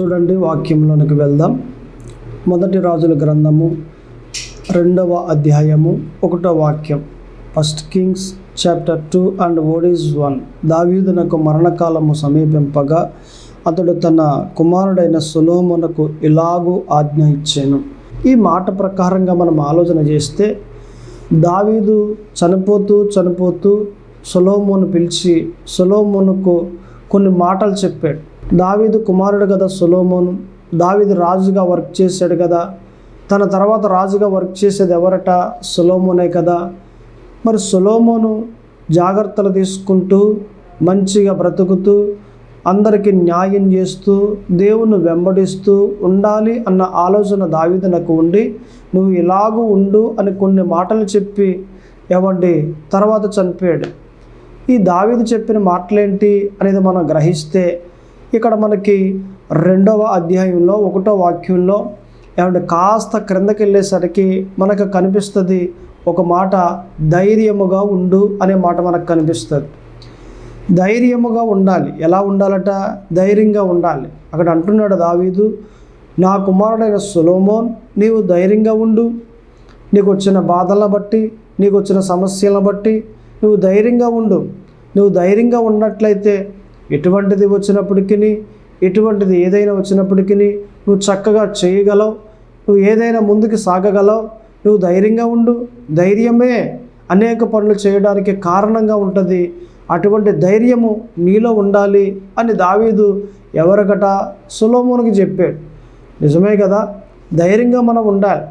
చూడండి, వాక్యంలోనికి వెళ్దాం. మొదటి రాజుల గ్రంథము 2వ అధ్యాయము 1వ వాక్యం. 1 Kings చాప్టర్ 2 అండ్ వర్డ్ 1. దావీదునకు మరణకాలము సమీపింపగా అతడు తన కుమారుడైన సొలొమోనుకు ఇలాగూ ఆజ్ఞ ఇచ్చాను. ఈ మాట ప్రకారంగా మనం ఆలోచన చేస్తే, దావీదు చనిపోతూ సొలొమోను పిలిచి సొలొమోనుకు కొన్ని మాటలు చెప్పాడు. దావీదు కుమారుడు కదా సొలొమోను, దావీదు రాజుగా వర్క్ చేశాడు కదా, తన తర్వాత రాజుగా వర్క్ చేసేది ఎవరట? సొలొమోనే కదా. మరి సొలొమోను జాగ్రత్తలు తీసుకుంటూ మంచిగా బ్రతుకుతూ అందరికీ న్యాయం చేస్తూ దేవుణ్ణి వెంబడిస్తూ ఉండాలి అన్న ఆలోచన దావీదునకు ఉండి, నువ్వు ఇలాగూ ఉండు అని కొన్ని మాటలు చెప్పి తర్వాత చనిపోయాడు. ఈ దావీదు చెప్పిన మాటలేంటి అనేది మనం గ్రహిస్తే, ఇక్కడ మనకి 2వ అధ్యాయంలో 1వ వాక్యంలో కాస్త క్రిందకి వెళ్ళేసరికి మనకు కనిపిస్తుంది ఒక మాట, ధైర్యముగా ఉండు అనే మాట మనకు కనిపిస్తుంది. ధైర్యముగా ఉండాలి. ఎలా ఉండాలట? ధైర్యంగా ఉండాలి. అక్కడ అంటున్నాడు దావీదు, నా కుమారుడైన సొలొమోన్, నీవు ధైర్యంగా ఉండు. నీకు వచ్చిన బాధలను బట్టి, నీకు వచ్చిన సమస్యలను బట్టి నువ్వు ధైర్యంగా ఉండు. నువ్వు ధైర్యంగా ఉన్నట్లయితే ఎటువంటిది వచ్చినప్పటికీ, ఎటువంటిది ఏదైనా వచ్చినప్పటికీ నువ్వు చక్కగా చేయగలవు. నువ్వు ఏదైనా ముందుకు సాగగలవు. నువ్వు ధైర్యంగా ఉండు. ధైర్యమే అనేక పనులు చేయడానికి కారణంగా ఉంటుంది. అటువంటి ధైర్యము నీలో ఉండాలి అని దావీదు ఎవరికట? సొలొమోనుకి చెప్పాడు. నిజమే కదా, ధైర్యంగా మనం ఉండాలి.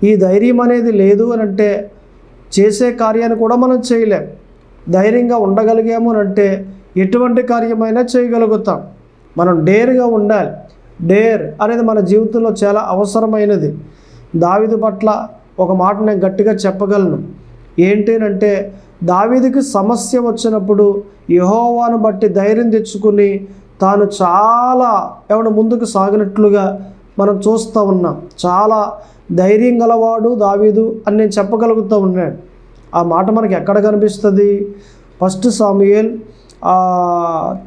ఈ ధైర్యం అనేది లేదు అని అంటే చేసే కార్యాన్ని కూడా మనం చేయలేం. ధైర్యంగా ఉండగలిగాము అని అంటే ఎటువంటి కార్యమైనా చేయగలుగుతాం. మనం డేర్గా ఉండాలి. డేర్ అనేది మన జీవితంలో చాలా అవసరమైనది. దావీదు పట్ల ఒక మాట నేను గట్టిగా చెప్పగలను. ఏంటంటే, దావీదుకి సమస్య వచ్చినప్పుడు యెహోవాను బట్టి ధైర్యం తెచ్చుకుని తాను చాలా ముందుకు సాగినట్లుగా మనం చూస్తూ ఉన్నాం. చాలా ధైర్యం గలవాడు దావీదు అని నేను చెప్పగలుగుతూ ఉన్నాడు. ఆ మాట మనకి ఎక్కడ కనిపిస్తుంది? 1 Samuel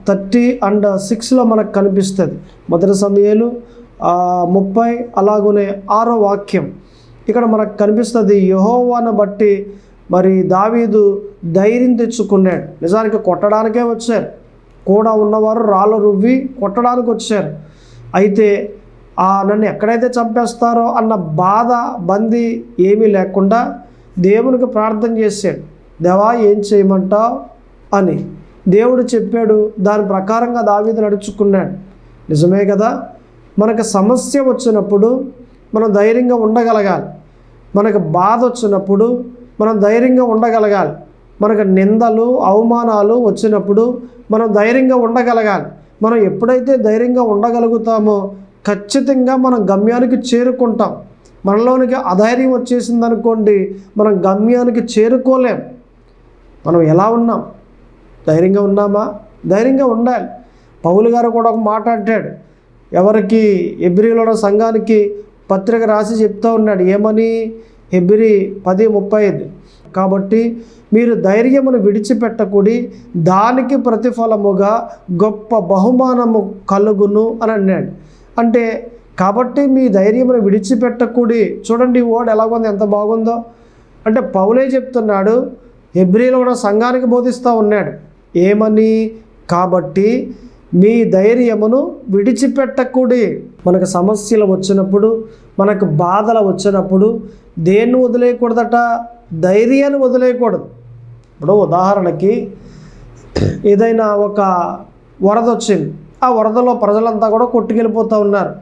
30:6 మనకు కనిపిస్తుంది. 1 Samuel 30 అలాగనే 6వ వాక్యం ఇక్కడ మనకు కనిపిస్తుంది. యెహోవాను బట్టి మరి దావీదు ధైర్యం తెచ్చుకున్నాడు. నిజానికి కొట్టడానికే వచ్చారు, కూడా ఉన్నవారు రాళ్ళు రువ్వి కొట్టడానికి వచ్చారు. అయితే నన్ను ఎక్కడైతే చంపేస్తారో అన్న బాధ బందీ ఏమీ లేకుండా దేవునికి ప్రార్థన చేశాడు. దేవా, ఏం చేయమంటావు అని దేవుడు చెప్పాడు. దాని ప్రకారంగా దావీదు నడుచుకున్నాడు. నిజమే కదా. మనకు సమస్య వచ్చినప్పుడు మనం ధైర్యంగా ఉండగలగాలి. మనకు బాధ వచ్చినప్పుడు మనం ధైర్యంగా ఉండగలగాలి. మనకు నిందలు అవమానాలు వచ్చినప్పుడు మనం ధైర్యంగా ఉండగలగాలి. మనం ఎప్పుడైతే ధైర్యంగా ఉండగలుగుతామో ఖచ్చితంగా మనం గమ్యానికి చేరుకుంటాం. మనలోనికి అధైర్యం వచ్చేసిందనుకోండి, మనం గమ్యానికి చేరుకోలేం. మనం ఎలా ఉన్నాం? ధైర్యంగా ఉన్నామా? ధైర్యంగా ఉండాలి. పౌలు గారు కూడా ఒక మాట అంటాడు. ఎవరికి? హెబ్రీలో సంఘానికి పత్రిక రాసి చెప్తూ ఉన్నాడు. ఏమని? హెబ్రీ 10:35. కాబట్టి మీరు ధైర్యమును విడిచిపెట్టకుడి, దానికి ప్రతిఫలముగా గొప్ప బహుమానము కలుగును అని అన్నాడు. అంటే కాబట్టి మీ ధైర్యమును విడిచిపెట్టకుడి. చూడండి వర్డ్ ఎలాగుంది, ఎంత బాగుందో. అంటే పౌలే చెప్తున్నాడు, హెబ్రీలో ఉన్న సంఘానికి బోధిస్తూ ఉన్నాడు. ఏమని? కాబట్టి మీ ధైర్యమును విడిచిపెట్టకుడి. మనకు సమస్యలు వచ్చినప్పుడు, మనకు బాధలు వచ్చినప్పుడు దేన్ని వదిలేయకూడదట? ధైర్యాన్ని వదిలేయకూడదు. ఇప్పుడు ఉదాహరణకి ఏదైనా ఒక వరద వచ్చింది. ఆ వరదలో ప్రజలంతా కూడా కొట్టుకెళ్ళిపోతూ ఉన్నారు.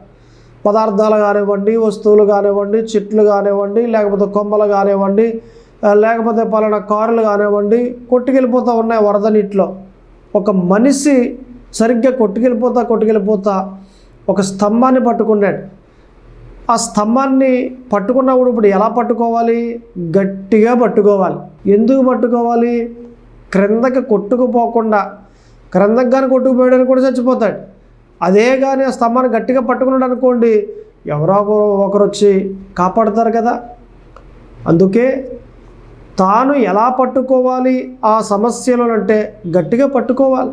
పదార్థాలు కానివ్వండి, వస్తువులు కానివ్వండి, చెట్లు కానివ్వండి, లేకపోతే కొమ్మలు కానివ్వండి, లేకపోతే పలానా కారులు కానివ్వండి, కొట్టుకెళ్ళిపోతూ ఉన్నాయి వరద నీటిలో. ఒక మనిషి సరిగ్గా కొట్టుకెళ్ళిపోతా ఒక స్తంభాన్ని పట్టుకున్నాడు. ఆ స్తంభాన్ని పట్టుకున్నప్పుడు ఇప్పుడు ఎలా పట్టుకోవాలి? గట్టిగా పట్టుకోవాలి. ఎందుకు పట్టుకోవాలి? క్రిందకి కొట్టుకుపోకుండా. క్రిందకి కానీ కొట్టుకుపోయాడని కూడా చచ్చిపోతాడు. అదే కానీ ఆ స్తంభాన్ని గట్టిగా పట్టుకున్నాడు అనుకోండి, ఎవరో ఒకరు వచ్చి కాపాడుతారు కదా. అందుకే తాను ఎలా పట్టుకోవాలి ఆ సమస్యలు అంటే గట్టిగా పట్టుకోవాలి.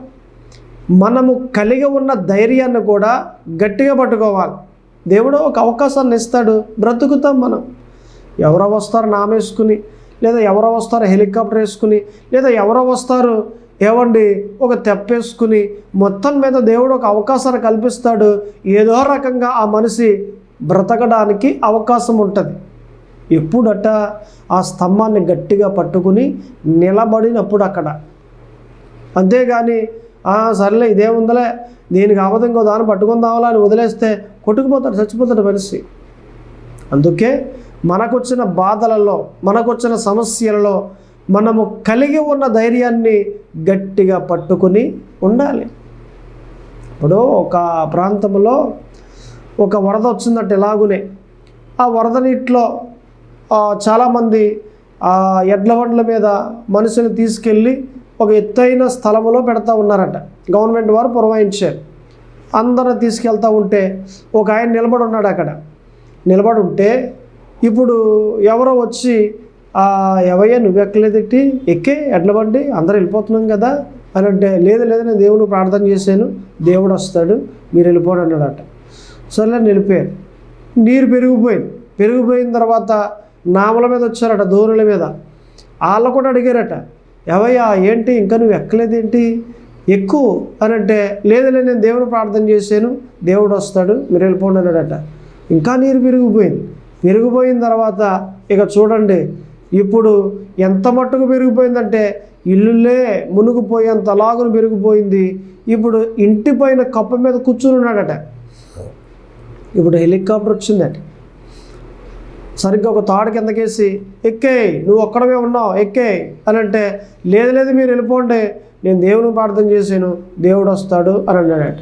మనము కలిగి ఉన్న ధైర్యాన్ని కూడా గట్టిగా పట్టుకోవాలి. దేవుడు ఒక అవకాశాన్ని ఇస్తాడు, బ్రతుకుతాం మనం. ఎవరో వస్తారు నామేసుకుని, లేదా ఎవరో వస్తారు హెలికాప్టర్ వేసుకుని, లేదా ఎవరో వస్తారు ఒక తెప్పేసుకుని, మొత్తం మీద దేవుడు ఒక అవకాశాన్ని కల్పిస్తాడు. ఏదో రకంగా ఆ మనిషి బ్రతకడానికి అవకాశం ఉంటుంది. ఎప్పుడట ఆ స్తంభాన్ని గట్టిగా పట్టుకుని నిలబడినప్పుడు అక్కడ. అంతేగాని సర్లే ఇదేముందలే, దీనికి కాకపోతే ఇంకో దాన్ని పట్టుకుందామలా అని వదిలేస్తే కొట్టుకుపోతాడు, చచ్చిపోతాడు మనిషి. అందుకే మనకొచ్చిన బాధలలో, మనకొచ్చిన సమస్యలలో మనము కలిగి ఉన్న ధైర్యాన్ని గట్టిగా పట్టుకుని ఉండాలి. ఇప్పుడు ఒక ప్రాంతంలో ఒక వరద వచ్చిందంటే ఎలాగునే ఆ వరద నీటిలో చాలామంది ఎడ్ల బండ్ల మీద మనుషులు తీసుకెళ్ళి ఒక ఎత్తైన స్థలంలో పెడతా ఉన్నారట. గవర్నమెంట్ వారు పురమాయించారు. అందరూ తీసుకెళ్తూ ఉంటే ఒక ఆయన నిలబడి ఉన్నాడు. అక్కడ నిలబడి ఉంటే ఇప్పుడు ఎవరో వచ్చి ఎవయ్యా నువ్వు ఎక్కలేదట్టి, ఎక్కే ఎడ్ల బండి, అందరూ వెళ్ళిపోతున్నాం కదా అని అంటే, లేదు నేను దేవుని ప్రార్థన చేశాను, దేవుడు వస్తాడు, మీరు వెళ్ళిపోండి అన్నాడట. సరే నిలిపారు. నీరు పెరిగిపోయిన తర్వాత నామల మీద వచ్చారట, దోణుల మీద. వాళ్ళు కూడా అడిగారట, ఎవయ్యా ఏంటి ఇంకా నువ్వు ఎక్కలేదేంటి, ఎక్కువ అని అంటే, లేదు నేను దేవుని ప్రార్థన చేశాను, దేవుడు వస్తాడు, మీరు వెళ్ళిపోండి అన్నాడట. ఇంకా నీరు పెరిగిపోయిన తర్వాత ఇక చూడండి, ఇప్పుడు ఎంత మట్టుకు పెరిగిపోయిందంటే ఇల్లులే మునిగిపోయేంత లాగును పెరిగిపోయింది. ఇప్పుడు ఇంటి పైన కప్ప మీద కూర్చుని ఉన్నాడట. ఇప్పుడు హెలికాప్టర్ వచ్చిందట. సరిగ్గా ఒక తాడు కిందకేసి ఎక్కేయి, నువ్వు ఒక్కడమే ఉన్నావు ఎక్కేయి అని అంటే, లేదు మీరు వెళ్ళిపోండి, నేను దేవుని ప్రార్థన చేశాను, దేవుడు వస్తాడు అని అన్నాడట.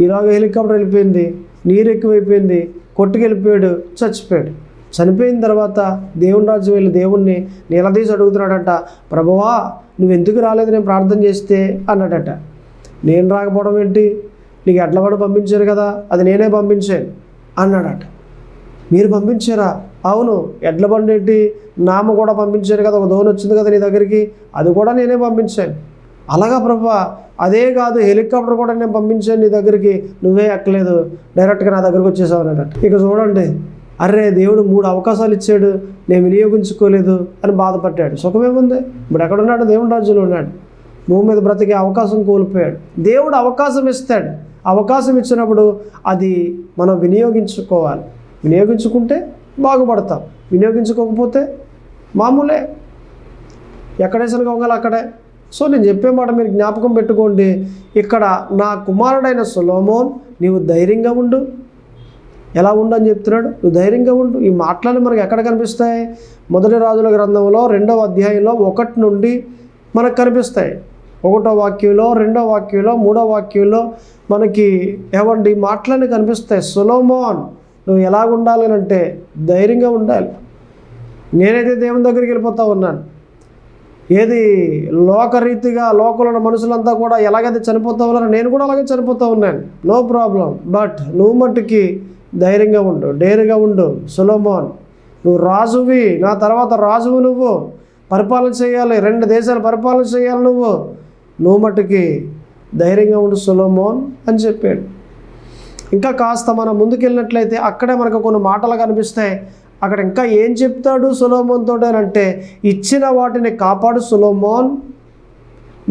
ఈరోజు హెలికాప్టర్ వెళ్ళిపోయింది, నీరు ఎక్కువైపోయింది, కొట్టుకెళ్ళిపోయాడు, చచ్చిపోయాడు. చనిపోయిన తర్వాత దేవుని రాజ్యం వెళ్ళి దేవుణ్ణి నిలదీసి అడుగుతున్నాడట, ప్రభువా నువ్వు ఎందుకు రాలేదు నేను ప్రార్థన చేస్తే అన్నాడట. నేను రాకపోవడం ఏంటి, నీకు ఎడ్ల బండి పంపించారు కదా, అది నేనే పంపించాను అన్నాడట. మీరు పంపించారా? అవును. ఎడ్ల బండి ఏంటి, నామ కూడా పంపించారు కదా, ఒక దోణి వచ్చింది కదా నీ దగ్గరికి, అది కూడా నేనే పంపించాను. అలాగా ప్రభువా, అదే కాదు హెలికాప్టర్ కూడా నేను పంపించాను నీ దగ్గరికి, నువ్వే ఎక్కలేదు, డైరెక్ట్గా నా దగ్గరకు వచ్చేసావు అన్నట్టు. ఇక చూడండి, అరే దేవుడు 3 అవకాశాలు ఇచ్చాడు, నేను వినియోగించుకోలేదు అని బాధపడ్డాడు. సుఖమేముంది, ఇప్పుడు ఎక్కడున్నాడు, దేవుని రాజ్యంలో ఉన్నాడు. భూమి మీద బ్రతికే అవకాశం కోల్పోయాడు. దేవుడు అవకాశం ఇస్తాడు. అవకాశం ఇచ్చినప్పుడు అది మనం వినియోగించుకోవాలి. వినియోగించుకుంటే బాగుపడతాం, వినియోగించుకోకపోతే మామూలే, ఎక్కడేసిన గొంగలు అక్కడే. సో నేను చెప్పే మాట మీరు జ్ఞాపకం పెట్టుకోండి. ఇక్కడ నా కుమారుడైన సొలొమోన్, నీవు ధైర్యంగా ఉండు. ఎలా ఉండని చెప్తున్నాడు, నువ్వు ధైర్యంగా ఉండు. ఈ మాటలు మనకు ఎక్కడ కనిపిస్తాయి? మొదటి రాజుల గ్రంథంలో 2వ అధ్యాయంలో 1 నుండి మనకు కనిపిస్తాయి. 1వ వాక్యంలో, 2వ వాక్యంలో, 3వ వాక్యంలో మనకి మాటలన్నీ కనిపిస్తాయి. సొలొమోన్ నువ్వు ఎలాగ ఉండాలి అంటే ధైర్యంగా ఉండాలి. నేనైతే దేవుని దగ్గరికి వెళ్ళిపోతా ఉన్నాను. ఏది లోకరీతిగా లోకంలో మనుషులంతా కూడా ఎలాగైతే చనిపోతా ఉన్నారో నేను కూడా అలాగే చనిపోతూ ఉన్నాను, నో ప్రాబ్లం. బట్ నువ్వు మట్టుకి ధైర్యంగా ఉండు, డేరుగా ఉండు. సొలొమోన్ నువ్వు రాజువి, నా తర్వాత రాజువు, నువ్వు పరిపాలన చేయాలి, 2 దేశాలు పరిపాలన చేయాలి, నువ్వు మట్టుకి ధైర్యంగా ఉండు సొలొమోన్ అని చెప్పాడు. ఇంకా కాస్త మనం ముందుకెళ్ళినట్లయితే అక్కడే మనకు కొన్ని మాటలు కనిపిస్తాయి. అక్కడ ఇంకా ఏం చెప్తాడు సొలొమోన్ తోటి అంటే, ఇచ్చిన వాటిని కాపాడు సొలొమోన్.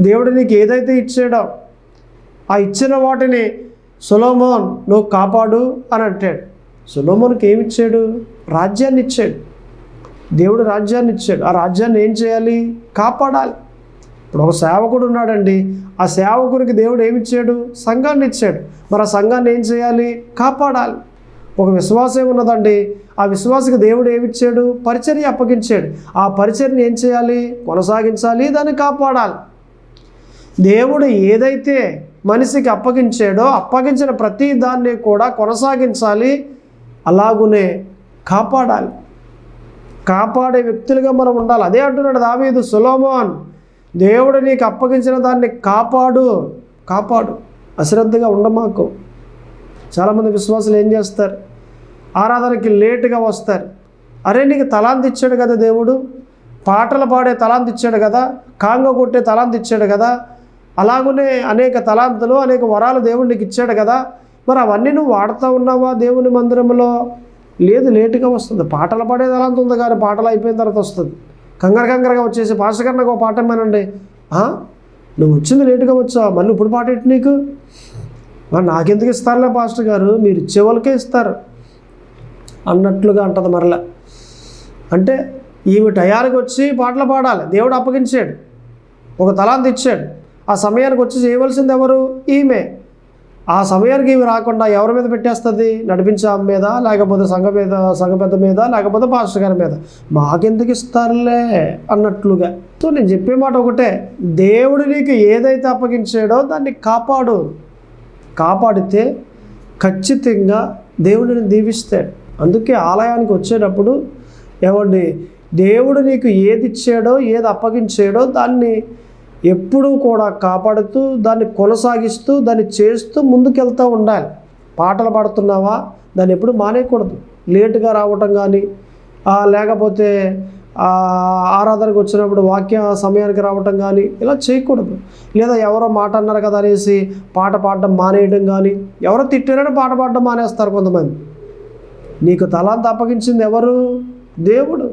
దేవుడు నీకు ఏదైతే ఇచ్చాడో ఆ ఇచ్చిన వాటిని సొలొమోన్ నువ్వు కాపాడు అని అంటాడు. సొలొమోన్కి ఏమి ఇచ్చాడు? రాజ్యాన్ని ఇచ్చాడు. దేవుడు రాజ్యాన్ని ఇచ్చాడు. ఆ రాజ్యాన్ని ఏం చేయాలి? కాపాడాలి. ఇప్పుడు ఒక సేవకుడు ఉన్నాడండి, ఆ సేవకుడికి దేవుడు ఏమిచ్చాడు? సంఘాన్ని ఇచ్చాడు. మరి ఆ సంఘాన్ని ఏం చేయాలి? కాపాడాలి. ఒక విశ్వాసం ఉన్నదండి, ఆ విశ్వాసకి దేవుడు ఏమిచ్చాడు? పరిచర్య అప్పగించాడు. ఆ పరిచర్యని ఏం చేయాలి? కొనసాగించాలి, దాన్ని కాపాడాలి. దేవుడు ఏదైతే మనిషికి అప్పగించాడో అప్పగించిన ప్రతి దాన్ని కూడా కొనసాగించాలి, అలాగునే కాపాడాలి. కాపాడే వ్యక్తులుగా మనం ఉండాలి. అదే అంటున్నాడు దావీదు, సొలొమోన్ దేవుడు నీకు అప్పగించిన దాన్ని కాపాడు, అశ్రద్ధగా ఉండమాకు. చాలామంది విశ్వాసులు ఏం చేస్తారు? ఆరాధనకి లేటుగా వస్తారు. అరే నీకు తలాంతి ఇచ్చాడు కదా దేవుడు, పాటలు పాడే తలాంతి ఇచ్చాడు కదా, కాంగ కొట్టే తలాంతి ఇచ్చాడు కదా, అలాగనే అనేక తలాంతులు, అనేక వరాలు దేవుడు నీకు ఇచ్చాడు కదా, మరి అవన్నీ నువ్వు వాడుతూ ఉన్నావా దేవుని మందిరంలో? లేదు, లేటుగా వస్తుంది. పాటలు పాడే తలాంత ఉంది కానీ పాటలు అయిపోయిన తర్వాత వస్తుంది. కంగారుగా వచ్చేసి పాస్టర్ గారు నాకు ఒక పాట ఇమ్మనండి. నువ్వు వచ్చింది లేటుగా వచ్చావు, మళ్ళీ ఇప్పుడు పాట ఏంటి నీకు? మరి నాకెందుకు ఇస్తారులే పాస్టర్ గారు, మీరు ఇచ్చే వాళ్ళకే ఇస్తారు అన్నట్లుగా అంటది మరలా. అంటే ఈమె టయానికి వచ్చి పాటలు పాడాలి, దేవుడు అప్పగించాడు, ఒక తలాంత ఇచ్చాడు. ఆ సమయానికి వచ్చి చేయవలసింది ఎవరు? ఈమె. ఆ సమయానికి ఈమె రాకుండా ఎవరి మీద పెట్టేస్తుంది? నడిపించే ఆమె మీద, లేకపోతే సంఘ పెద్ద మీద, లేకపోతే పాస్టర్ గారి మీద. మాకెందుకు ఇస్తారులే అన్నట్లుగా. సో నేను చెప్పే మాట ఒకటే, దేవుడు నీకు ఏదైతే అప్పగించాడో దాన్ని కాపాడితే ఖచ్చితంగా దేవుడిని దీవిస్తాడు. అందుకే ఆలయానికి వచ్చేటప్పుడు ఏమండి, దేవుడు నీకు ఏది ఇచ్చాడో, ఏది అప్పగించాడో దాన్ని ఎప్పుడూ కూడా కాపాడుతూ, దాన్ని కొనసాగిస్తూ, దాన్ని చేస్తూ ముందుకెళ్తూ ఉండాలి. పాటలు పాడుతున్నావా, దాన్ని ఎప్పుడు మానేయకూడదు. లేటుగా రావటం కానీ, లేకపోతే ఆరాధనకు వచ్చినప్పుడు వాక్య సమయానికి రావటం కానీ ఇలా చేయకూడదు. లేదా ఎవరో మాట అన్నారు కదా అనేసి పాట పాడడం మానేయడం కానీ, ఎవరో తిట్టారని పాట పాడడం మానేస్తారు కొంతమంది. నీకు తలాంత అప్పగించింది ఎవరు? దేవుడు.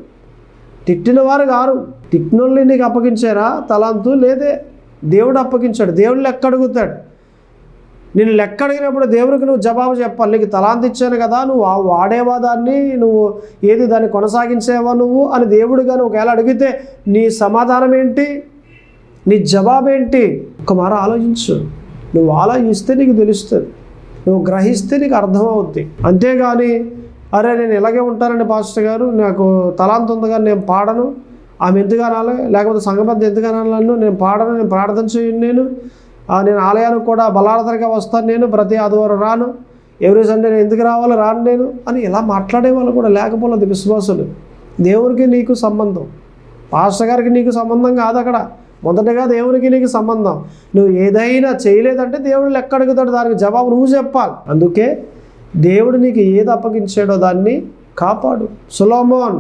తిట్టిన వారు గారు. తిట్టినోళ్ళని నీకు అప్పగించారా తలాంతు? లేదే, దేవుడు అప్పగించాడు. దేవుడు లెక్క అడుగుతాడు. నేను లెక్క అడిగినప్పుడు దేవుడికి నువ్వు జవాబు చెప్పాలి. నీకు తలాంత ఇచ్చాను కదా, నువ్వు వాడేవా దాన్ని, నువ్వు దాన్ని కొనసాగించేవా నువ్వు అని దేవుడు కానీ ఒకవేళ అడిగితే నీ సమాధానం ఏంటి, నీ జవాబు ఏంటి? ఒక మార ఆలోచించు. నువ్వు ఆలోచిస్తే నీకు తెలుస్తుంది, నువ్వు గ్రహిస్తే నీకు అర్థమవుద్ది. అంతేగాని అరే నేను ఇలాగే ఉంటానండి పాస్టర్ గారు, నాకు తలాంత ఉంది కానీ నేను పాడను, ఆమె ఎందుకు అనాలి, లేకపోతే సంఘబద్ధ ఎందుకు అనాలను, నేను పాడను, నేను ప్రార్థన చేయను, నేను ఆలయానికి కూడా బలార్థనగా వస్తాను, నేను ప్రతి ఆదివారం రాను, ఎవ్రీ సండే నేను ఎందుకు రావాలి, రాను నేను అని ఇలా మాట్లాడే వాళ్ళు కూడా లేకపోలేదు విశ్వాసులు. దేవునికి నీకు సంబంధం, పాస్టర్ గారికి నీకు సంబంధం కాదు. అక్కడ మొదటగా దేవునికి నీకు సంబంధం. నువ్వు ఏదైనా చేయలేదంటే దేవుడు లెక్క అడుగుతాడు, దానికి జవాబు నువ్వు చెప్పాలి. అందుకే దేవుడు నీకు ఏది అప్పగించాడో దాన్ని కాపాడు. సొలొమోన్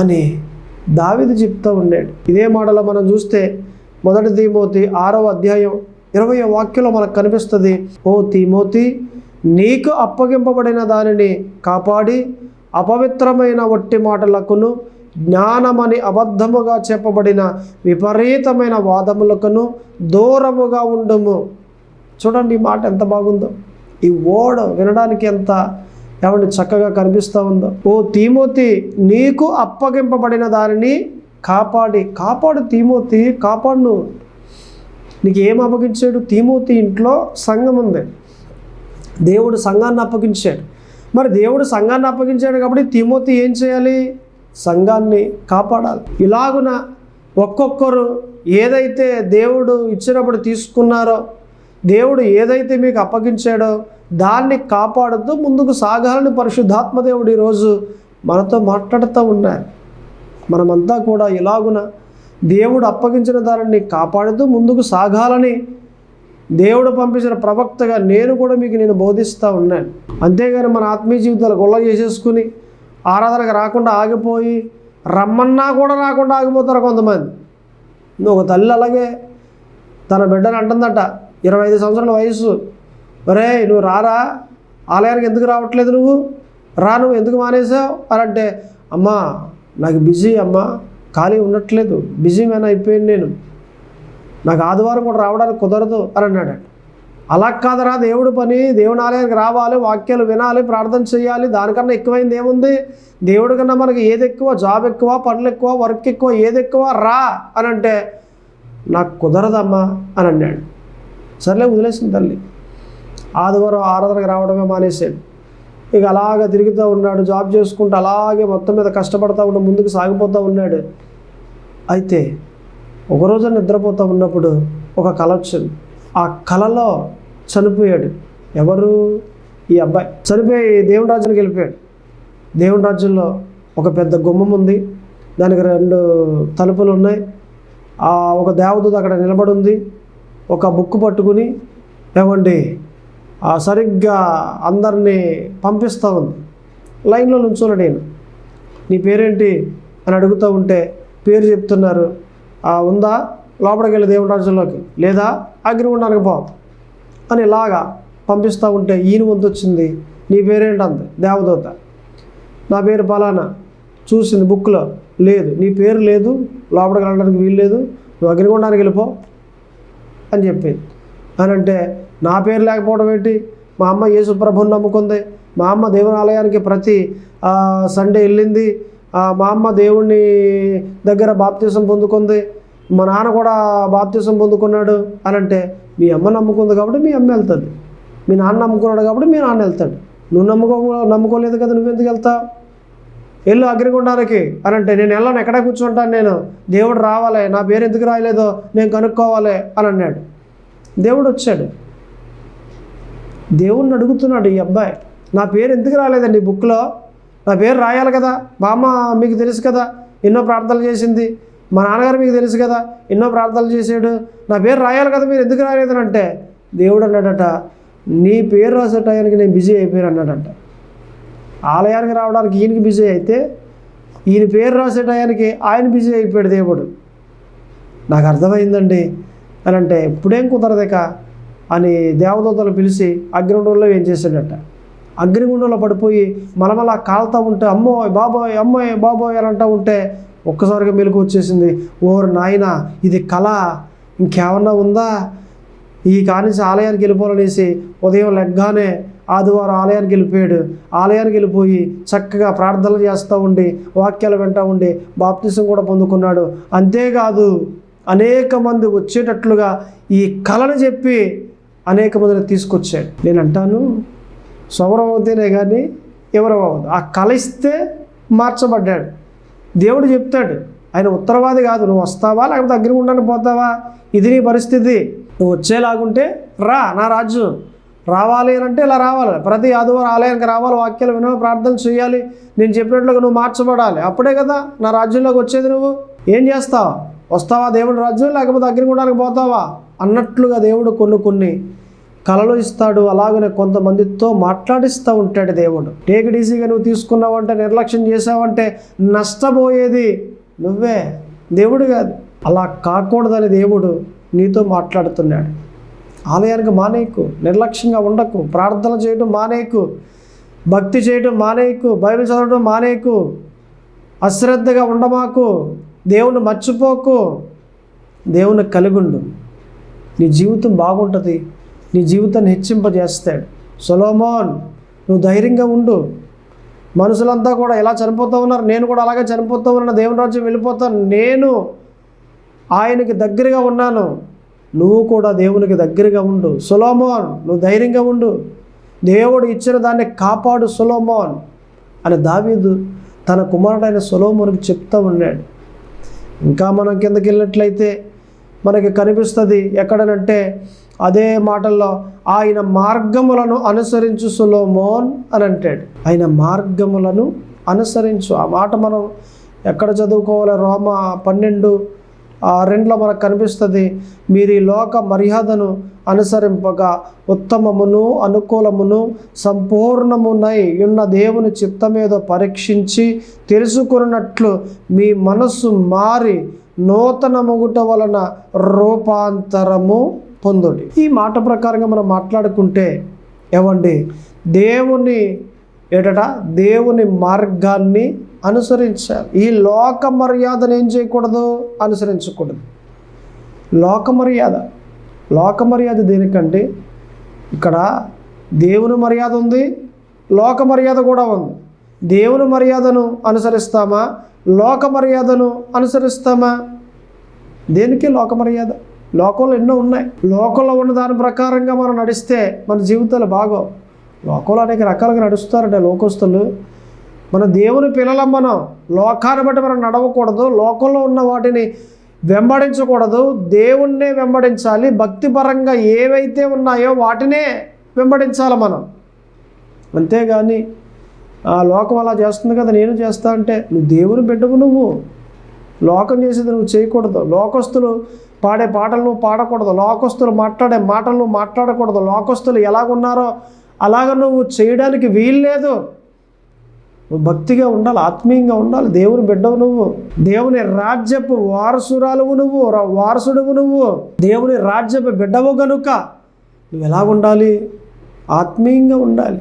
అని దావీదు చెప్తూ ఉన్నాడు. ఇదే మాటలో మనం చూస్తే 1 తిమోతి 6వ అధ్యాయం 20వ వాక్యంలో మనకు కనిపిస్తుంది. ఓ తిమోతి, నీకు అప్పగింపబడిన దానిని కాపాడి అపవిత్రమైన వట్టి మాటలకును, జ్ఞానమని అబద్ధముగా చెప్పబడిన విపరీతమైన వాదములకును దూరముగా ఉండుము. చూడండి ఈ మాట ఎంత బాగుందో. ఈ వర్డ్ వినడానికి ఎంత చక్కగా కనిపిస్తూ ఉందో. ఓ తిమోతి, నీకు అప్పగింపబడిన దానిని కాపాడు తిమోతి, కాపాడు. నువ్వు నీకు ఏం అప్పగించాడు? తిమోతి ఇంట్లో సంఘం ఉంది, దేవుడు సంఘాన్ని అప్పగించాడు. మరి దేవుడు సంఘాన్ని అప్పగించాడు కాబట్టి తిమోతి ఏం చేయాలి? సంఘాన్ని కాపాడాలి. ఇలాగున ఒక్కొక్కరు ఏదైతే దేవుడు ఇచ్చినప్పుడు తీసుకున్నారో, దేవుడు ఏదైతే మీకు అప్పగించాడో దాన్ని కాపాడుతూ ముందుకు సాగాలని పరిశుద్ధాత్మ దేవుడు ఈరోజు మనతో మాట్లాడుతూ ఉన్నారు. మనమంతా కూడా ఇలాగున దేవుడు అప్పగించిన దానిని కాపాడుతూ ముందుకు సాగాలని దేవుడు పంపించిన ప్రవక్తగా నేను కూడా మీకు బోధిస్తూ ఉన్నాను. అంతేగాని మన ఆత్మీయ జీవితాలు గొల్ల చేసేసుకుని ఆరాధనకు రాకుండా ఆగిపోయి, రమ్మన్నా కూడా రాకుండా ఆగిపోతారు కొంతమంది. ఒక తల్లి అలాగే తన బిడ్డను అంటుందట, 25 సంవత్సరాల వయసు, ఒరే నువ్వు రారా, ఆలయానికి ఎందుకు రావట్లేదు, నువ్వు ఎందుకు మానేసావు అని అంటే, అమ్మా నాకు బిజీ అమ్మా, ఖాళీ ఉండట్లేదు, బిజీ మ్యాన్ అయిపోయాను, నాకు ఆదివారం కూడా రావడానికి కుదరదు అని అన్నాడు. అలా కాదరా దేవుడి పని, దేవుని ఆలయానికి రావాలి, వాక్యాలు వినాలి, ప్రార్థన చేయాలి, దానికన్నా ఎక్కువైంది ఏముంది? దేవుడి కన్నా మనకి ఏది ఎక్కువ? జాబ్ ఎక్కువ, పనులు ఎక్కువ, వర్క్ ఎక్కువ, ఏది ఎక్కువ? రా అని అంటే నాకు కుదరదమ్మా అని అన్నాడు. సర్లే వదిలేసింది తల్లి. ఆదివారం ఆరాధనకు రావడమే మానేశాడు. ఇక అలాగే తిరుగుతూ ఉన్నాడు, జాబ్ చేసుకుంటూ అలాగే మొత్తం మీద కష్టపడుతూ ఉంటూ ముందుకు సాగిపోతూ ఉన్నాడు. అయితే ఒకరోజు నిద్రపోతూ ఉన్నప్పుడు ఒక కల వచ్చింది. ఆ కలలో చనిపోయాడు. ఎవరు? ఈ అబ్బాయి చనిపోయి దేవుని రాజ్యానికి వెళ్ళిపోయాడు. దేవుని రాజ్యంలో ఒక పెద్ద గుమ్మం ఉంది, దానికి 2 తలుపులు ఉన్నాయి. ఒక దేవదూత అక్కడ నిలబడి ఉంది, ఒక బుక్ పట్టుకుని సరిగ్గా అందరినీ పంపిస్తూ ఉంది. లైన్లో నుంచున్నాడు. నేను నీ పేరేంటి అని అడుగుతూ ఉంటే పేరు చెప్తున్నారు. ఉందా లోపలికి వెళ్ళి దేవుని రాజ్యంలోకి, లేదా అగ్నిగుండానికి పో అని ఇలాగా పంపిస్తూ ఉంటే ఈయన వంతు వచ్చింది. నీ పేరేంటంది దేవదూత, నా పేరు పలానా, చూసింది బుక్లో లేదు, నీ పేరు లేదు, లోపలికి వెళ్ళడానికి వీలు లేదు, నువ్వు అగ్నిగుండానికి వెళ్ళిపో అని చెప్పింది. అని అంటే నా పేరు లేకపోవడం ఏంటి? మా అమ్మ యేసు ప్రభువుని నమ్ముకుంది, మా అమ్మ దేవుని ఆలయానికి ప్రతి సండే వెళ్ళింది, మా అమ్మ దేవుని దగ్గర బాప్తిసం పొందుకుంది, మా నాన్న కూడా బాప్తిసం పొందుకున్నాడు అని అంటే మీ అమ్మ నమ్ముకుంది కాబట్టి మీ అమ్మ వెళ్తుంది, మీ నాన్న నమ్ముకున్నాడు కాబట్టి మీ నాన్న వెళ్తాడు. నువ్వు నమ్ముకోలేదు కదా, నువ్వెందుకు వెళ్తావు? వెళ్ళు అగ్నిగుండానికి అని అంటే నేను వెళ్ళను, ఎక్కడే కూర్చుంటాను, నేను దేవుడు రావాలి, నా పేరు ఎందుకు రాయలేదో నేను కనుక్కోవాలి అని అన్నాడు. దేవుడు వచ్చాడు, దేవుణ్ణి అడుగుతున్నాడు ఈ అబ్బాయి, నా పేరు ఎందుకు రాలేదండి బుక్లో? నా పేరు రాయాలి కదా, మా అమ్మ మీకు తెలుసు కదా ఎన్నో ప్రార్థనలు చేసింది, మా నాన్నగారు మీకు తెలుసు కదా ఎన్నో ప్రార్థనలు చేశాడు, నా పేరు రాయాలి కదా, మీరు ఎందుకు రాలేదని అంటే దేవుడు అన్నాడట, నీ పేరు రాసే టయానికి నేను బిజీ అయిపోయాను అన్నాడట. ఆలయానికి రావడానికి ఈయనకి బిజీ అయితే ఈయన పేరు రాసే టయానికి ఆయన బిజీ అయిపోయాడు దేవుడు. నాకు అర్థమైందండి అని అంటే ఇప్పుడేం కుదరదేక అని దేవదూతలు పిలిచి అగ్నిగుండంలో ఏం చేశాడట. అగ్నిగుండంలో పడిపోయి మలమలా కాలుతూ ఉంటే అమ్మోయ్ బాబోయ్ అమ్మోయ్ బాబోయ్ అని అంటూ ఉంటే ఒక్కసారిగా మెలకు వచ్చేసింది. ఓరు నాయన, ఇది కళ, ఇంకేమన్నా ఉందా? ఈ కానించి ఆలయానికి వెళ్ళిపోవాలనేసి ఉదయం లెగ్గానే ఆదివారం ఆలయానికి వెళ్ళిపోయాడు. ఆలయానికి వెళ్ళిపోయి చక్కగా ప్రార్థనలు చేస్తూ ఉండి వాక్యాలు వింటూ ఉండి బాప్తిసం కూడా పొందుకున్నాడు. అంతేకాదు అనేక మంది వచ్చేటట్లుగా ఈ కళను చెప్పి అనేక మందిని తీసుకొచ్చాడు. నేను అంటాను, సౌరం అవుతేనే కానీ ఎవరు అవ్వదు. ఆ కళ ఇస్తే మార్చబడ్డాడు. దేవుడు చెప్తాడు, ఆయన ఉత్తరవాది కాదు, నువ్వు వస్తావా లేకపోతే అగ్నిగుండానికి పోతావా, ఇది నీ పరిస్థితి, నువ్వు వచ్చేలాగుంటే రా, నా రాజ్యం రావాలి అని అంటే ఇలా రావాలి, ప్రతి ఆదివారం ఆలయానికి రావాలి, వాక్యాలు వినాలి, ప్రార్థనలు చేయాలి, నేను చెప్పినట్లుగా నువ్వు మార్చబడాలి, అప్పుడే కదా నా రాజ్యంలోకి వచ్చేది. నువ్వు ఏం చేస్తావా? వస్తావా దేవుడి రాజ్యం లేకపోతే అగ్నిగుండానికి పోతావా అన్నట్లుగా దేవుడు కొన్ని కళలు ఇస్తాడు. అలాగనే కొంతమందితో మాట్లాడిస్తూ ఉంటాడు దేవుడు. టేక్ ఇట్ ఈజీగా నువ్వు తీసుకున్నావంటే, నిర్లక్ష్యం చేసావంటే నష్టపోయేది నువ్వే, దేవుడు కాదు. అలా కాకూడదని దేవుడు నీతో మాట్లాడుతున్నాడు. ఆలయానికి మానేయకు, నిర్లక్ష్యంగా ఉండకు, ప్రార్థన చేయడం మానేయకు, భక్తి చేయడం మానేయకు, బైబిల్ చదవడం మానేయకు, అశ్రద్ధగా ఉండమాకు, దేవుని మర్చిపోకు, దేవుని కలిగుండు. నీ జీవితం బాగుంటుంది, నీ జీవితాన్ని హెచ్చింపజేస్తాడు. సొలొమోన్, నువ్వు ధైర్యంగా ఉండు. మనుషులంతా కూడా ఎలా చనిపోతూ ఉన్నారు, నేను కూడా అలాగే చనిపోతూ ఉన్నాను, దేవుని రాజ్యం వెళ్ళిపోతాను, నేను ఆయనకి దగ్గరగా ఉన్నాను, నువ్వు కూడా దేవునికి దగ్గరగా ఉండు. సొలొమోన్, నువ్వు ధైర్యంగా ఉండు, దేవుడు ఇచ్చిన దాన్ని కాపాడు సొలొమోన్ అని దావీదు తన కుమారుడైన సొలొమోనుకి చెప్తూ ఉన్నాడు. ఇంకా మనం కిందకి వెళ్ళినట్లయితే మనకి కనిపిస్తుంది ఎక్కడనంటే అదే మాటల్లో ఆయన మార్గములను అనుసరించు సొలొమోన్ అని అంటాడు. ఆయన మార్గములను అనుసరించు, ఆ మాట మనం ఎక్కడ చదువుకోవాలి? రోమా 12:2 మనకు కనిపిస్తుంది. మీరు ఈ లోక మర్యాదను అనుసరింపగా ఉత్తమమును అనుకూలమును సంపూర్ణమునై ఉన్న దేవుని చిత్తమేదో పరీక్షించి తెలుసుకున్నట్లు మీ మనస్సు మారి నూతన మొగుట వలన రూపాంతరము పొందుడి. ఈ మాట ప్రకారంగా మనం మాట్లాడుకుంటే ఏమండి, దేవుని మార్గాన్ని అనుసరించాలి. ఈ లోక మర్యాదను ఏం చేయకూడదు? అనుసరించకూడదు. లోక మర్యాద దేనికంటే ఇక్కడ దేవుని మర్యాద ఉంది, లోక మర్యాద కూడా ఉంది. దేవుని మర్యాదను అనుసరిస్తామా, లోక మర్యాదను అనుసరిస్తామా? దేనికి లోక మర్యాద? లోకంలో ఎన్నో ఉన్నాయి. లోకంలో ఉన్న దాని ప్రకారంగా మనం నడిస్తే మన జీవితాలు బాగో. లోకంలో అనేక రకాలుగా నడుస్తారంటే లోకస్తులు. మన దేవుని పిల్లలం, మనం లోకాన్ని బట్టి మనం నడవకూడదు, లోకంలో ఉన్న వాటిని వెంబడించకూడదు, దేవుణ్ణే వెంబడించాలి. భక్తిపరంగా ఏవైతే ఉన్నాయో వాటినే వెంబడించాలి మనం. అంతేగాని లోకం అలా చేస్తుంది కదా నేను చేస్తా అంటే నువ్వు దేవుని బిడ్డవు, నువ్వు లోకం చేసేది నువ్వు చేయకూడదు. లోకస్తులు పాడే పాటలు నువ్వు పాడకూడదు, లోకస్తులు మాట్లాడే మాటలు నువ్వు మాట్లాడకూడదు, లోకస్తులు ఎలాగున్నారో అలాగ నువ్వు చేయడానికి వీల్లేదు. నువ్వు భక్తిగా ఉండాలి, ఆత్మీయంగా ఉండాలి. దేవుని బిడ్డవు నువ్వు, దేవుని రాజ్యపు వారసురాలువు నువ్వు, వారసుడువు నువ్వు, దేవుని రాజ్యపు బిడ్డవు గనుక నువ్వు ఎలాగుండాలి? ఆత్మీయంగా ఉండాలి.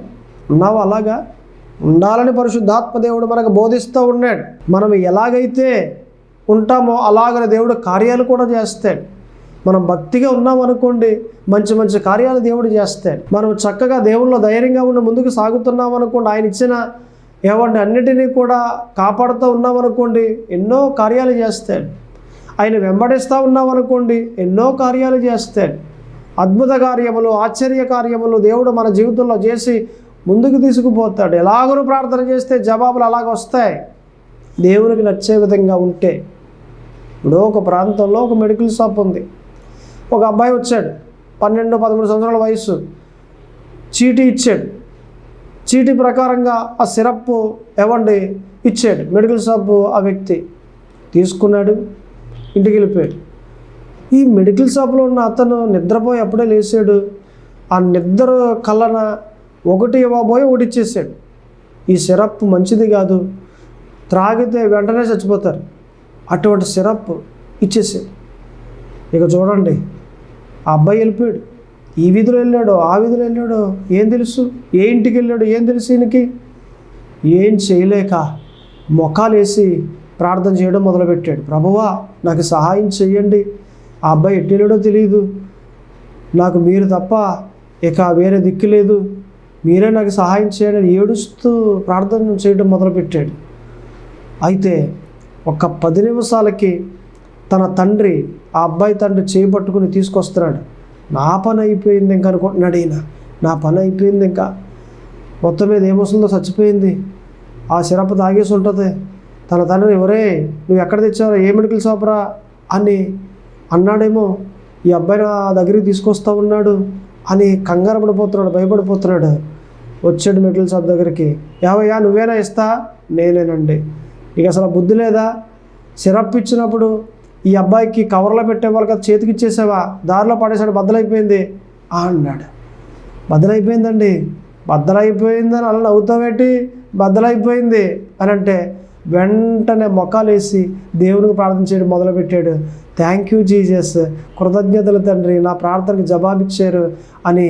ఉన్నావు? అలాగా ఉండాలని పరిశుద్ధాత్మ దేవుడు మనకు బోధిస్తూ ఉన్నాడు. మనం ఎలాగైతే ఉంటామో అలాగనే దేవుడు కార్యాలు కూడా చేస్తాడు. మనం భక్తిగా ఉన్నాం అనుకోండి, మంచి మంచి కార్యాలు దేవుడు చేస్తాడు. మనం చక్కగా దేవుళ్ళలో ధైర్యంగా ఉండి ముందుకు సాగుతున్నాం అనుకోండి, ఆయన ఇచ్చిన అన్నిటినీ కూడా కాపాడుతూ ఉన్నాం అనుకోండి, ఎన్నో కార్యాలు చేస్తాడు. ఆయన వెంబడిస్తూ ఉన్నాం అనుకోండి, ఎన్నో కార్యాలు చేస్తాడు. అద్భుత కార్యములు, ఆశ్చర్య కార్యములు దేవుడు మన జీవితంలో చేసి ముందుకు తీసుకుపోతాడు. ఎలాగో ప్రార్థన చేస్తే జవాబులు అలాగ వస్తాయి, దేవునికి నచ్చే విధంగా ఉంటే. ఇప్పుడు ఒక ప్రాంతంలో ఒక మెడికల్ షాప్ ఉంది. ఒక అబ్బాయి వచ్చాడు, 12-13 సంవత్సరాల వయసు. చీటీ ఇచ్చాడు. చీటీ ప్రకారంగా ఆ సిరప్ ఇచ్చాడు. మెడికల్ షాప్ ఆ వ్యక్తి తీసుకున్నాడు, ఇంటికి వెళ్ళిపోయాడు. ఈ మెడికల్ షాప్లో ఉన్న అతను నిద్రపోయి అప్పుడే లేచాడు. ఆ నిద్ర కళ్ళన ఒకటి ఇవ్వబోయి ఒకటి ఇచ్చేసాడు. ఈ సిరప్ మంచిది కాదు, త్రాగితే వెంటనే చచ్చిపోతారు, అటువంటి సిరప్ ఇచ్చేసాడు. ఇక చూడండి, ఆ అబ్బాయి వెళ్ళిపోయాడు. ఈ వీధిలో వెళ్ళాడో ఆ వీధిలో వెళ్ళాడో ఏం తెలుసు, ఏ ఇంటికి వెళ్ళాడో ఏం తెలుసు. ఈయనకి ఏం చేయలేక మొఖాలేసి ప్రార్థన చేయడం మొదలుపెట్టాడు. ప్రభువా, నాకు సహాయం చెయ్యండి, ఆ అబ్బాయి ఎట్టి వెళ్ళాడో తెలియదు, నాకు మీరు తప్ప ఇక వేరే దిక్కు లేదు, మీరే నాకు సహాయం చేయండి అని ఏడుస్తూ ప్రార్థన చేయడం మొదలుపెట్టాడు. అయితే ఒక 10 నిమిషాలకి తన తండ్రి, ఆ అబ్బాయి తండ్రి చేపట్టుకుని తీసుకొస్తున్నాడు. నా పని అయిపోయింది ఇంకా అనుకుంటున్నాడు ఈయన. నా పని అయిపోయింది, ఇంకా మొత్తం మీద ఏమొస్తుందో చచ్చిపోయింది, ఆ సిరప్ తాగేసి ఉంటుంది. తన తండ్రి, ఎవరే నువ్వు ఎక్కడ తెచ్చావు, ఏ మెడికల్ షాప్ రా అని అన్నాడేమో. ఈ అబ్బాయి నా దగ్గరికి తీసుకొస్తా ఉన్నాడు అని కంగారు పడిపోతున్నాడు, భయపడిపోతున్నాడు. వచ్చాడు మెడికల్ షాప్ దగ్గరికి. ఏవయ్యా, నువ్వేనా ఇస్తా? నేనేనండి. ఇక అసలు బుద్ధి లేదా? సిరప్ ఇచ్చినప్పుడు ఈ అబ్బాయికి కవర్లో పెట్టేవాళ్ళు కదా, చేతికి ఇచ్చేసావా? దారిలో పడేసాడు, బద్దలైపోయింది అన్నాడు. బద్దలైపోయిందండి. బద్దలైపోయిందని అలా నవ్వుతావేటి? బద్దలైపోయింది అని అంటే వెంటనే మొఖాలేసి దేవునికి ప్రార్థన చేయడం మొదలుపెట్టాడు. థ్యాంక్ యూ జీసస్, కృతజ్ఞతలు తండ్రి, నా ప్రార్థనకి జవాబిచ్చారు అని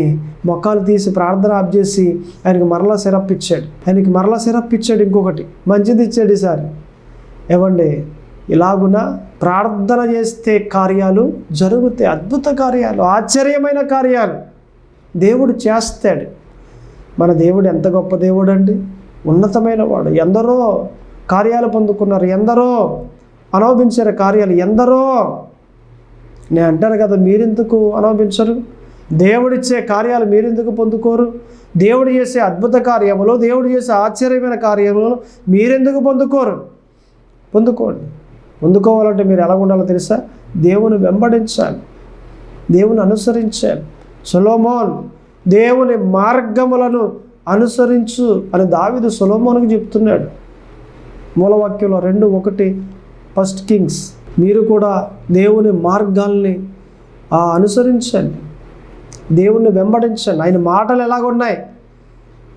మొఖాలు తీసి ప్రార్థన ఆఫ్ చేసి ఆయనకి మరలా సిరప్ ఇచ్చాడు. ఇంకొకటి మంచిది ఇచ్చాడు ఈసారి. ఇలాగున ప్రార్థన చేస్తే కార్యాలు జరుగుతాయి. అద్భుత కార్యాలు, ఆశ్చర్యమైన కార్యాలు దేవుడు చేస్తాడు. మన దేవుడు ఎంత గొప్ప దేవుడు అండి, ఉన్నతమైన వాడు. ఎందరో కార్యాలు పొందుకున్నారు, ఎందరో అనుభవించారు కార్యాలు, ఎందరో. నేను అంటాను కదా, మీరెందుకు అనుభవించరు? దేవుడిచ్చే కార్యాలు మీరెందుకు పొందుకోరు? దేవుడు చేసే అద్భుత కార్యములు, దేవుడు చేసే ఆశ్చర్యమైన కార్యములు మీరెందుకు పొందుకోరు? పొందుకోవాలంటే మీరు ఎలా ఉండాలో తెలుసా? దేవుని వెంబడించాలి, దేవుని అనుసరించాలి. సొలొమోన్ దేవుని మార్గములను అనుసరించు అని దావీదు సొలొమోనుకు చెప్తున్నాడు. మూలవాక్యంలో 2:1 1 కింగ్స్. మీరు కూడా దేవుని మార్గాల్ని అనుసరించండి, దేవుణ్ణి వెంబడించండి. ఆయన మాటలు ఎలాగున్నాయి,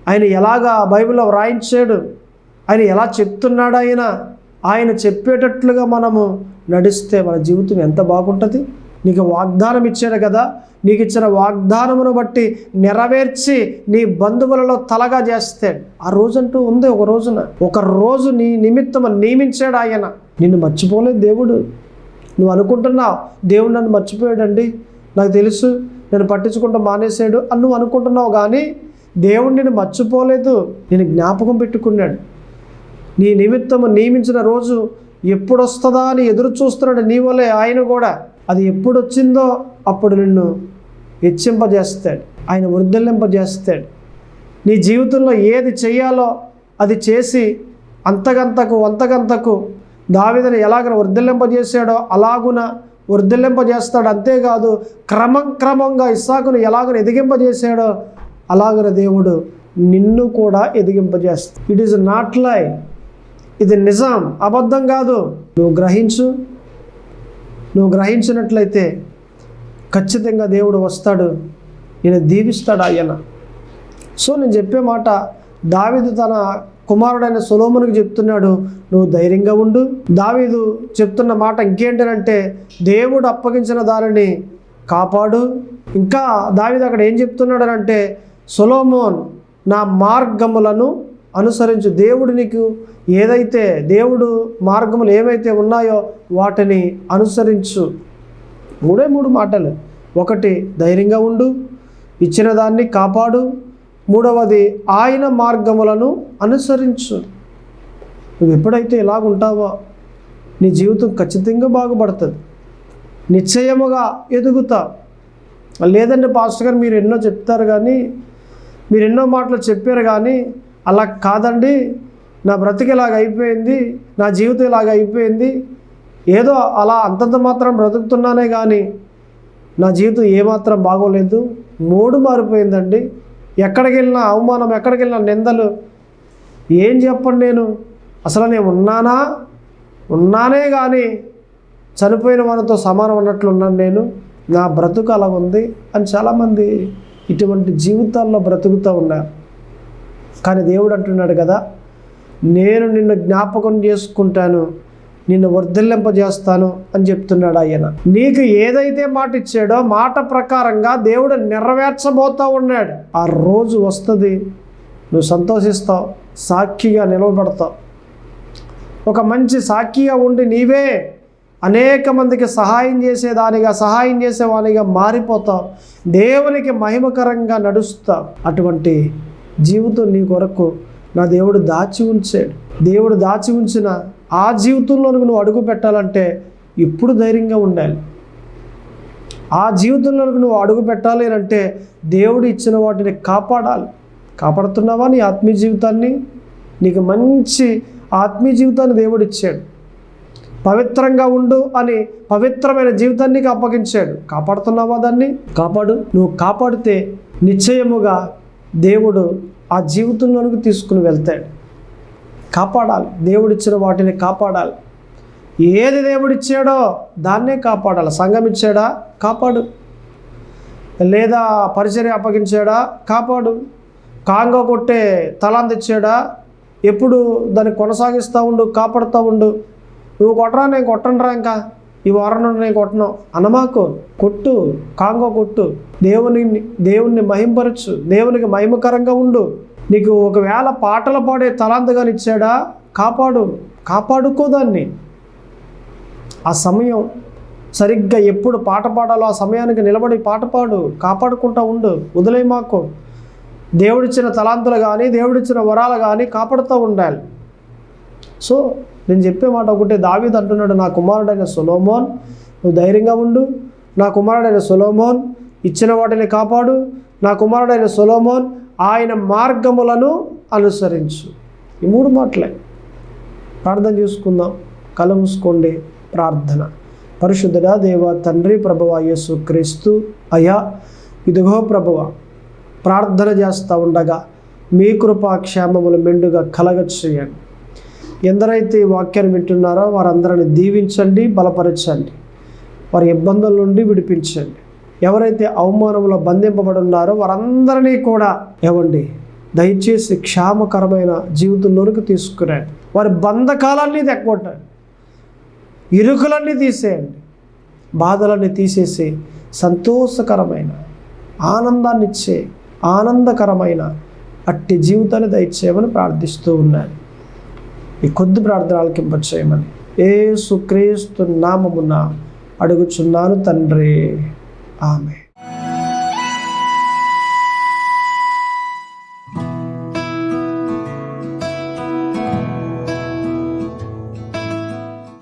ఆయన ఎలాగా బైబిల్లో వ్రాయించాడు, ఆయన ఎలా చెప్తున్నాడు, ఆయన చెప్పేటట్లుగా మనము నడిస్తే మన జీవితం ఎంత బాగుంటుంది. నీకు వాగ్దానం ఇచ్చాడు కదా, నీకు ఇచ్చిన వాగ్దానమును బట్టి నెరవేర్చి నీ బంధువులలో తలగా చేస్తాడు. ఆ రోజంటూ ఉంది. ఒక రోజు నీ నిమిత్తం నియమించాడు ఆయన. నిన్ను మర్చిపోలేదు దేవుడు. నువ్వు అనుకుంటున్నావు దేవుడు నన్ను మర్చిపోయాడండి, నాకు తెలుసు, నేను పట్టించుకుంటూ మానేశాడు అని నువ్వు అనుకుంటున్నావు. కానీ దేవుడు నిన్ను మర్చిపోలేదు, నేను జ్ఞాపకం పెట్టుకున్నాడు. నీ నిమిత్తము నియమించిన రోజు ఎప్పుడు వస్తుందా అని ఎదురు చూస్తున్నాడు. నీ వలే ఆయన కూడా. అది ఎప్పుడు వచ్చిందో అప్పుడు నిన్ను హెచ్చింపజేస్తాడు, ఆయన వర్ధిల్లింపజేస్తాడు. నీ జీవితంలో ఏది చేయాలో అది చేసి అంతకంతకు దావీదుని ఎలాగ వర్ధిల్లింపజేశాడో అలాగున వర్ధిల్లింపజేస్తాడు. అంతేకాదు, క్రమంగా ఇస్సాకును ఎలాగను ఎదిగింపజేశాడో అలాగన దేవుడు నిన్ను కూడా ఎదిగింపజేస్తాడు. ఇట్ ఈజ్ నాట్ లై, ఇది నిజం, అబద్ధం కాదు. నువ్వు గ్రహించినట్లయితే ఖచ్చితంగా దేవుడు వస్తాడు, నేను దీవిస్తాడు ఆయన. సో నేను చెప్పే మాట, దావీదు తన కుమారుడైన సొలొమోనుకు చెప్తున్నాడు, నువ్వు ధైర్యంగా ఉండు. దావీదు చెప్తున్న మాట ఇంకేంటంటే, దేవుడు అప్పగించిన దానిని కాపాడు. ఇంకా దావీదు అక్కడ ఏం చెప్తున్నాడనంటే, సొలొమోన్ నా మార్గములను అనుసరించు. దేవుడు నీకు ఏదైతే, దేవుడు మార్గములు ఏవైతే ఉన్నాయో వాటిని అనుసరించు. మూడు మాటలు. ఒకటి, ధైర్యంగా ఉండు, ఇచ్చిన దాన్ని కాపాడు. మూడవది, ఆయన మార్గములను అనుసరించు. నువ్వు ఎప్పుడైతే ఇలాగుంటావో నీ జీవితం ఖచ్చితంగా బాగుపడుతుంది, నిశ్చయముగా ఎదుగుతావు. లేదంటే పాస్టర్ గారు మీరు ఎన్నో చెప్తారు కానీ, మీరు ఎన్నో మాటలు చెప్పారు కానీ అలా కాదండి, నా బ్రతికి ఇలాగ అయిపోయింది, నా జీవితం ఇలాగ అయిపోయింది, ఏదో అలా అంతంత మాత్రం బ్రతుకుతున్నానే కానీ నా జీవితం ఏమాత్రం బాగోలేదు, మూడు మారిపోయిందండి, ఎక్కడికి వెళ్ళినా అవమానం, ఎక్కడికి వెళ్ళినా నిందలు, ఏం చెప్పండి, నేను అసలు నేను ఉన్నానే కానీ చనిపోయిన వారితో సమానం అన్నట్లు ఉన్నాను, నేను నా బ్రతుకు అలా ఉంది అని చాలామంది ఇటువంటి జీవితాల్లో బ్రతుకుతూ ఉన్నారు. కానీ దేవుడు అంటున్నాడు కదా, నేను నిన్ను జ్ఞాపకం చేసుకుంటాను, నిన్ను వర్ధిల్లింపజేస్తాను అని చెప్తున్నాడు ఆయన. నీకు ఏదైతే మాట ఇచ్చాడో మాట ప్రకారంగా దేవుడు నెరవేర్చబోతూ ఉన్నాడు. ఆ రోజు వస్తుంది, నువ్వు సంతోషిస్తావు, సాక్షిగా నిలవబడతావు. ఒక మంచి సాక్షిగా ఉండి నీవే అనేక మందికి సహాయం చేసేవానిగా మారిపోతావు, దేవునికి మహిమకరంగా నడుస్తావు. అటువంటి జీవితం నీ కొరకు నా దేవుడు దాచి ఉంచాడు. దేవుడు దాచి ఉంచిన ఆ జీవితంలోనికి నువ్వు అడుగు పెట్టాలంటే ఇప్పుడు ధైర్యంగా ఉండాలి. ఆ జీవితంలోనికి నువ్వు అడుగు పెట్టాలి అంటే దేవుడు ఇచ్చిన వాటిని కాపాడాలి. కాపాడుతున్నావా నీ ఆత్మీయ జీవితాన్ని? నీకు మంచి ఆత్మీయ జీవితాన్ని దేవుడు ఇచ్చాడు. పవిత్రంగా ఉండు అని పవిత్రమైన జీవితాన్ని నీకు అప్పగించాడు. కాపాడుతున్నావా దాన్ని? కాపాడు. నువ్వు కాపాడితే నిశ్చయముగా దేవుడు ఆ జీవితంలోనికి తీసుకుని వెళ్తాడు. కాపాడాలి, దేవుడిచ్చిన వాటిని కాపాడాలి. ఏది దేవుడిచ్చాడో దాన్నే కాపాడాలి. సంఘం ఇచ్చాడా? కాపాడు. లేదా పరిచర్య అప్పగించాడా? కాపాడు. కాంగో కొట్టే తలాంత ఇచ్చాడా? ఎప్పుడు దాన్ని కొనసాగిస్తూ ఉండు, కాపాడుతూ ఉండు. నువ్వు కొట్టరా, నేను కొట్టనురా, ఇంకా ఈ వారం నుండి నేను కొట్టను అనమాకు. కొట్టు, కాంగో కొట్టు, దేవుణ్ణి మహింపరచు, దేవునికి మహిమకరంగా ఉండు. నీకు ఒకవేళ పాటలు పాడే తలాంతగా ఇచ్చాడా? కాపాడుకో దాన్ని. ఆ సమయం సరిగ్గా ఎప్పుడు పాట పాడాలో ఆ సమయానికి నిలబడి పాట పాడు, కాపాడుకుంటూ ఉండు, వదిలేమాకు. దేవుడిచ్చిన తలాంతులు కానీ దేవుడిచ్చిన వరాలు కానీ కాపాడుతూ ఉండాలి. సో నేను చెప్పే మాట ఒకటే, దావీదు అంటున్నాడు, నా కుమారుడైన సొలొమోన్ నువ్వు ధైర్యంగా ఉండు, నా కుమారుడైన సొలొమోన్ ఇచ్చిన వాటిని కాపాడు, నా కుమారుడైన సొలొమోన్ ఆయన మార్గములను అనుసరించు. ఈ మూడు మాటలే. ప్రార్థన చేసుకుందాం. కళ్ళు మూసుకోండి. ప్రార్థన. పరిశుద్ధుడా దేవ తండ్రి, ప్రభువా యేసు క్రీస్తు, అయ్యా ఇదిగో ప్రభువా, ప్రార్థన చేస్తూ ఉండగా మీ కృపా క్షేమములు మెండుగా కలగచేయండి. ఎందరైతే ఈ వాక్యాన్ని వింటున్నారో వారందరిని దీవించండి, బలపరచండి, వారి ఇబ్బందుల నుండి విడిపించండి. ఎవరైతే అవమానంలో బంధింపబడి ఉన్నారో వారందరినీ కూడా దయచేసి క్షేమకరమైన జీవితంలోనికి తీసుకురండి. వారి బంధకాలన్నీ తెక్కొట్టండి, ఇరుకులన్నీ తీసేయండి, బాధలన్నీ తీసేసి సంతోషకరమైన ఆనందాన్ని ఇచ్చే ఆనందకరమైన అట్టి జీవితాన్ని దయచేయమని ప్రార్థిస్తూ ఉన్నాను. ఈ కొద్ది ప్రార్థన ఆలకింపచేయమని యేసు క్రీస్తు నామమున అడుగుచున్నాను తండ్రి. ఆమె.